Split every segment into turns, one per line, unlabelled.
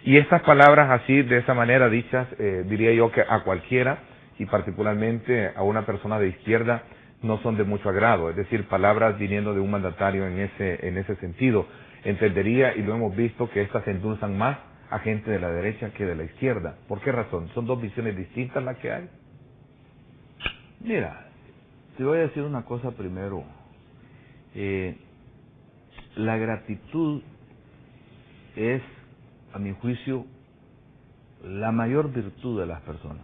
Y estas palabras así, de esa manera dichas, diría yo que a cualquiera, y particularmente a una persona de izquierda, no son de mucho agrado. Es decir, palabras viniendo de un mandatario en ese sentido. Entendería, y lo hemos visto, que estas endulzan más a gente de la derecha que de la izquierda. ¿Por qué razón? ¿Son dos visiones distintas las que hay?
Mira, te voy a decir una cosa primero. La gratitud es, a mi juicio, la mayor virtud de las personas.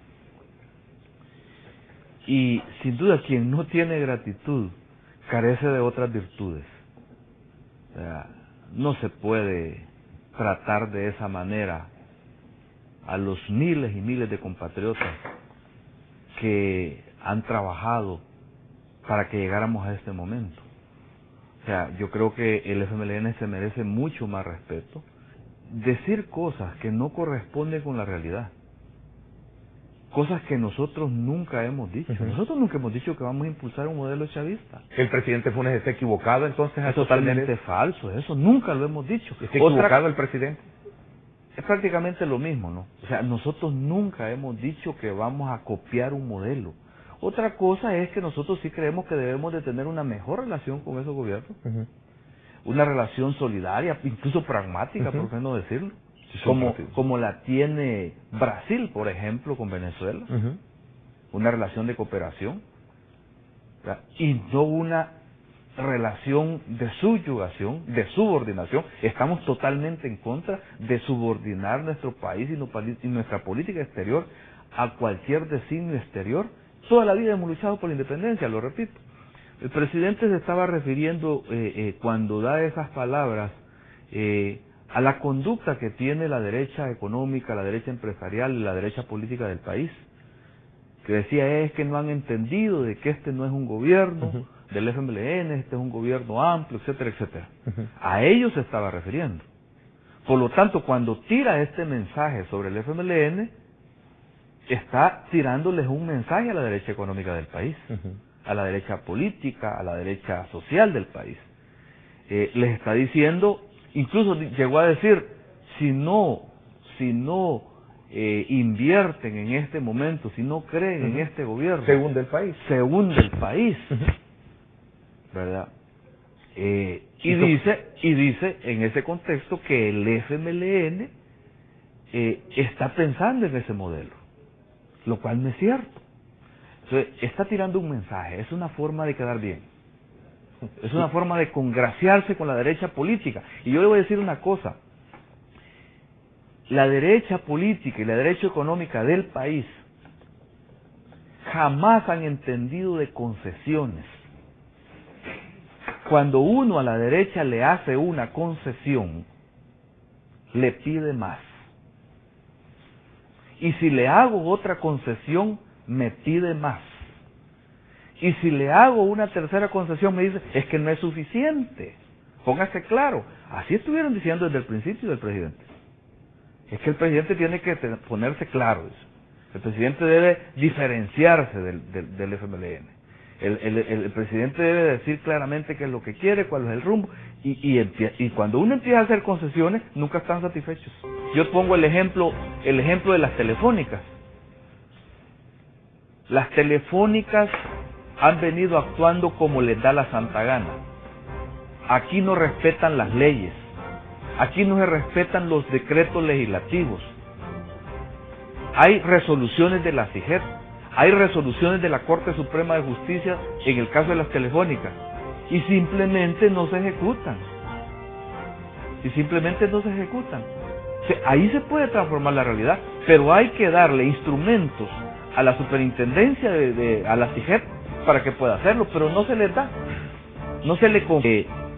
Y sin duda quien no tiene gratitud carece de otras virtudes. O sea, no se puede tratar de esa manera a los miles y miles de compatriotas que han trabajado para que llegáramos a este momento. O sea, yo creo que el FMLN se merece mucho más respeto. Decir cosas que no corresponden con la realidad, cosas que nosotros nunca hemos dicho. Nosotros nunca hemos dicho que vamos a impulsar un modelo chavista.
¿El presidente Funes está equivocado entonces?
Es totalmente falso, eso nunca lo hemos dicho.
¿Está equivocado el presidente?
Es prácticamente lo mismo, ¿no? O sea, nosotros nunca hemos dicho que vamos a copiar un modelo. Otra cosa es que nosotros sí creemos que debemos de tener una mejor relación con esos gobiernos, una relación solidaria, incluso pragmática, por qué no decirlo, como la tiene Brasil, por ejemplo, con Venezuela, una relación de cooperación, ¿verdad? Y no una relación de subyugación, de subordinación. Estamos totalmente en contra de subordinar nuestro país y nuestra política exterior a cualquier designio exterior. Toda la vida hemos luchado por la independencia, lo repito. El presidente se estaba refiriendo, cuando da esas palabras, a la conducta que tiene la derecha económica, la derecha empresarial y la derecha política del país. Que decía es que no han entendido de que este no es un gobierno del FMLN, este es un gobierno amplio, etcétera, etcétera. A ellos se estaba refiriendo. Por lo tanto, cuando tira este mensaje sobre el FMLN, está tirándoles un mensaje a la derecha económica del país, a la derecha política, a la derecha social del país. Les está diciendo, incluso llegó a decir, si no invierten en este momento, si no creen en este gobierno,
se hunde el país.
Se hunde el país, ¿verdad? Y dice en ese contexto que el FMLN está pensando en ese modelo, lo cual no es cierto. Entonces, está tirando un mensaje, es una forma de quedar bien, es una forma de congraciarse con la derecha política. Y yo le voy a decir una cosa, la derecha política y la derecha económica del país jamás han entendido de concesiones. Cuando uno a la derecha le hace una concesión, le pide más. Y si le hago otra concesión, me pide más. Y si le hago una tercera concesión, me dice, es que no es suficiente. Póngase claro. Así estuvieron diciendo desde el principio del presidente. Es que el presidente tiene que ponerse claro. El presidente debe diferenciarse del FMLN. El presidente debe decir claramente qué es lo que quiere, cuál es el rumbo. Y cuando uno empieza a hacer concesiones, nunca están satisfechos. Yo pongo el ejemplo de las telefónicas. Las telefónicas han venido actuando como les da la santa gana. Aquí no respetan las leyes. Aquí no se respetan los decretos legislativos. Hay resoluciones de la CIGET, hay resoluciones de la Corte Suprema de Justicia en el caso de las telefónicas, y simplemente no se ejecutan. O sea, ahí se puede transformar la realidad, pero hay que darle instrumentos a la superintendencia a la CIGET para que pueda hacerlo, pero no se les da. No se le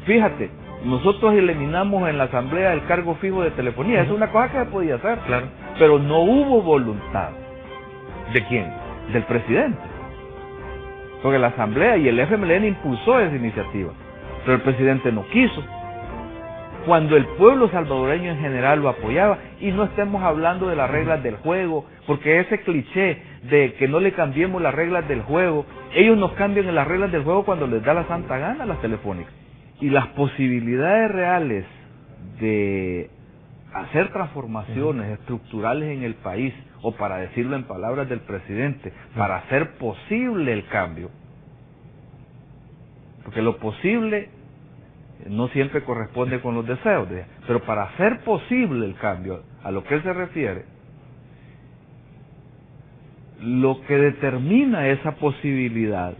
fíjate, nosotros eliminamos en la asamblea el cargo fijo de telefonía, es una cosa que se podía hacer,
claro,
pero no hubo voluntad.
¿De quién?
Del presidente. Porque la asamblea y el FMLN impulsó esa iniciativa, pero el presidente no quiso. Cuando el pueblo salvadoreño en general lo apoyaba, y no estemos hablando de las reglas del juego, porque ese cliché de que no le cambiemos las reglas del juego, ellos nos cambian las reglas del juego cuando les da la santa gana a las telefónicas. Y las posibilidades reales de hacer transformaciones estructurales en el país, o para decirlo en palabras del presidente, para hacer posible el cambio, porque lo posible no siempre corresponde con los deseos, pero para hacer posible el cambio, a lo que él se refiere, lo que determina esa posibilidad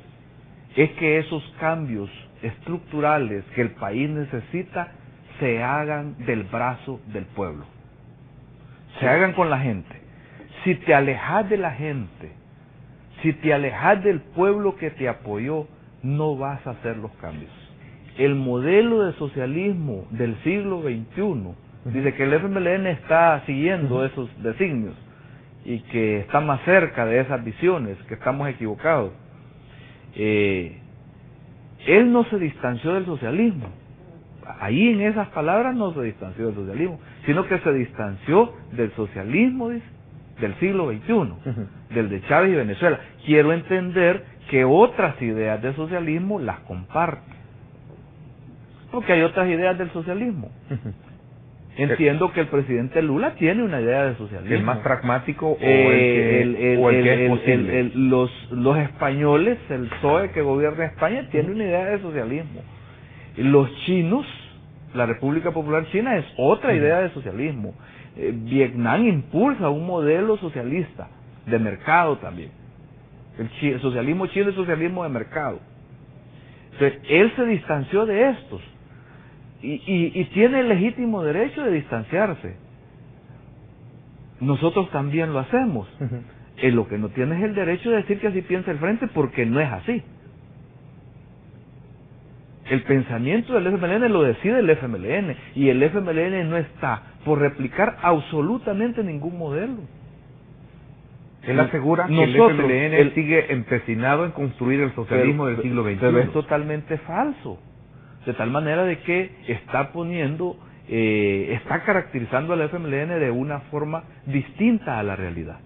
es que esos cambios estructurales que el país necesita se hagan del brazo del pueblo, se hagan con la gente. Si te alejas de la gente, si te alejas del pueblo que te apoyó, no vas a hacer los cambios. El modelo de socialismo del siglo XXI dice que el FMLN está siguiendo esos designios y que está más cerca de esas visiones, que estamos equivocados. Él no se distanció del socialismo. Ahí en esas palabras no se distanció del socialismo, sino que se distanció del socialismo, dice, del siglo XXI, del de Chávez y Venezuela. Quiero entender que otras ideas del socialismo las comparte, porque hay otras ideas del socialismo. Entiendo que el presidente Lula tiene una idea de socialismo.
¿El más pragmático o el que es posible?
Los españoles, el PSOE que gobierna España, tiene una idea de socialismo. Los chinos, la República Popular China, es otra idea de socialismo. Vietnam impulsa un modelo socialista, de mercado también. El socialismo chino es socialismo de mercado. Entonces, él se distanció de estos. Y tiene el legítimo derecho de distanciarse. Nosotros también lo hacemos. Lo que no tiene es el derecho de decir que así piensa el frente, porque no es así. El pensamiento del FMLN lo decide el FMLN, y el FMLN no está por replicar absolutamente ningún modelo.
Él asegura que el FMLN sigue empecinado en construir el socialismo del siglo XXI.
Pero es totalmente falso. De tal manera de que está está caracterizando al FMLN de una forma distinta a la realidad.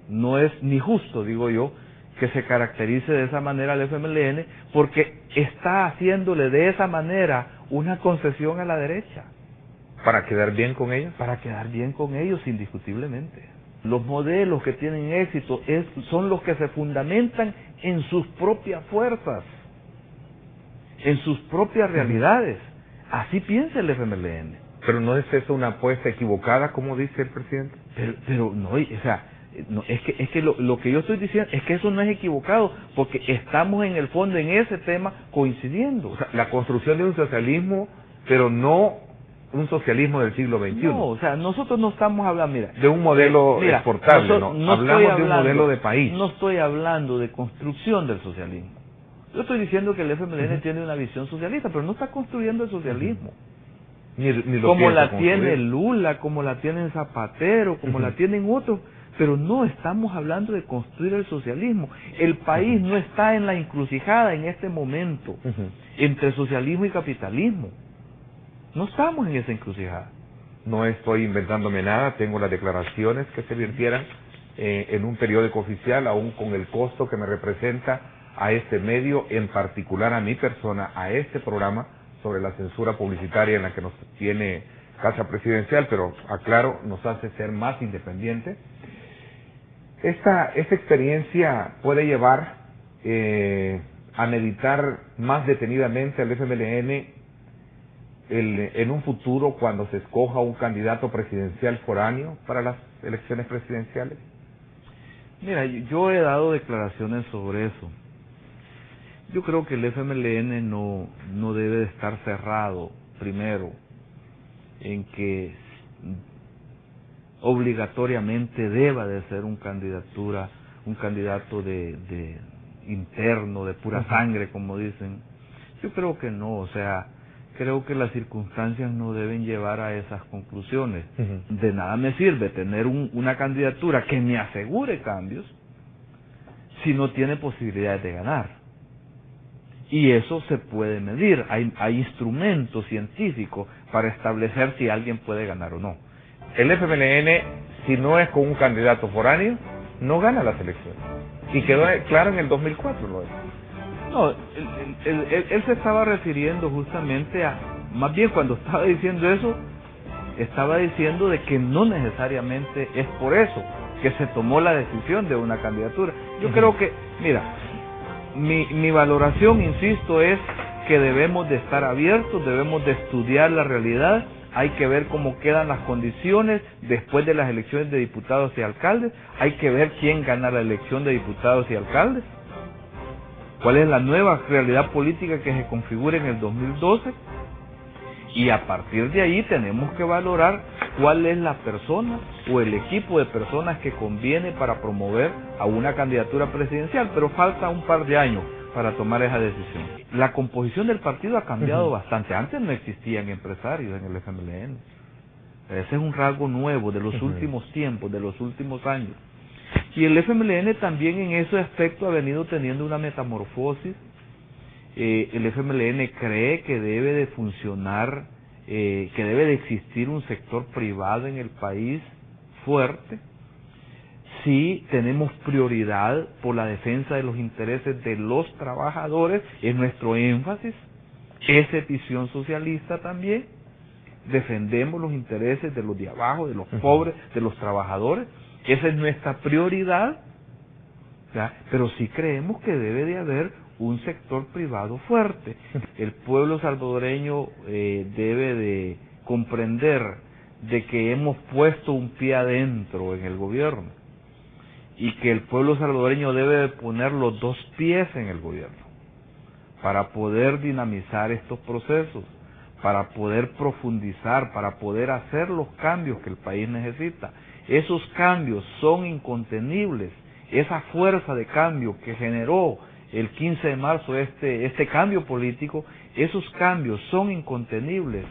No es ni justo, digo yo, que se caracterice de esa manera al FMLN, porque está haciéndole de esa manera una concesión a la derecha.
¿Para quedar bien con ellos?
Para quedar bien con ellos, indiscutiblemente. Los modelos que tienen éxito son los que se fundamentan en sus propias fuerzas, en sus propias realidades. Así piensa el FMLN.
Pero no es eso una apuesta equivocada, como dice el presidente.
Pero no, o sea, no, es que lo que yo estoy diciendo es que eso no es equivocado, porque estamos en el fondo en ese tema coincidiendo.
O sea, la construcción de un socialismo, pero no un socialismo del siglo XXI.
No, o sea, nosotros no estamos hablando, mira,
de un modelo exportable, no hablamos de un modelo de país.
No estoy hablando de construcción del socialismo. Yo estoy diciendo que el FMLN tiene una visión socialista, pero no está construyendo el socialismo.
Ni lo
como la
construir.
tiene Lula, como la tiene Zapatero, como la tienen otros, pero no estamos hablando de construir el socialismo. El país no está en la encrucijada en este momento entre socialismo y capitalismo. No estamos en esa encrucijada.
No estoy inventándome nada, tengo las declaraciones que se virtieran en un periódico oficial, aún con el costo que me representa a este medio, en particular a mi persona, a este programa sobre la censura publicitaria en la que nos tiene Casa Presidencial, pero aclaro, nos hace ser más independientes. Esta experiencia puede llevar a meditar más detenidamente al FMLN en un futuro cuando se escoja un candidato presidencial foráneo para las elecciones presidenciales.
Mira, yo he dado declaraciones sobre eso. Yo creo que el FMLN no debe de estar cerrado, primero, en que obligatoriamente deba de ser un candidato de interno, de pura sangre, como dicen. Yo creo que no, o sea, creo que las circunstancias no deben llevar a esas conclusiones. De nada me sirve tener una candidatura que me asegure cambios si no tiene posibilidades de ganar. Y eso se puede medir, hay instrumentos científicos para establecer si alguien puede ganar o no.
El FMLN, si no es con un candidato foráneo, no gana las elecciones. Y quedó claro en el 2004, ¿lo es?
No, él se estaba refiriendo justamente a, más bien cuando estaba diciendo eso, estaba diciendo de que no necesariamente es por eso que se tomó la decisión de una candidatura. Yo creo que, mira, mi valoración, insisto, es que debemos de estar abiertos, debemos de estudiar la realidad, hay que ver cómo quedan las condiciones después de las elecciones de diputados y alcaldes, hay que ver quién gana la elección de diputados y alcaldes, cuál es la nueva realidad política que se configura en el 2012, y a partir de ahí tenemos que valorar cuál es la persona o el equipo de personas que conviene para promover a una candidatura presidencial, pero falta un par de años para tomar esa decisión. La composición del partido ha cambiado bastante. Antes no existían empresarios en el FMLN. Ese es un rasgo nuevo de los últimos tiempos, de los últimos años. Y el FMLN también en ese aspecto ha venido teniendo una metamorfosis. El FMLN cree que debe de funcionar, que debe de existir un sector privado en el país fuerte. Sí tenemos prioridad por la defensa de los intereses de los trabajadores, es nuestro énfasis, es visión socialista también, defendemos los intereses de los de abajo, de los pobres, de los trabajadores, esa es nuestra prioridad, ¿ya? Pero sí creemos que debe de haber un sector privado fuerte. El pueblo salvadoreño debe de comprender de que hemos puesto un pie adentro en el gobierno y que el pueblo salvadoreño debe de poner los dos pies en el gobierno para poder dinamizar estos procesos, para poder profundizar, para poder hacer los cambios que el país necesita. Esos cambios son incontenibles, esa fuerza de cambio que generó el 15 de marzo este cambio político, esos cambios son incontenibles.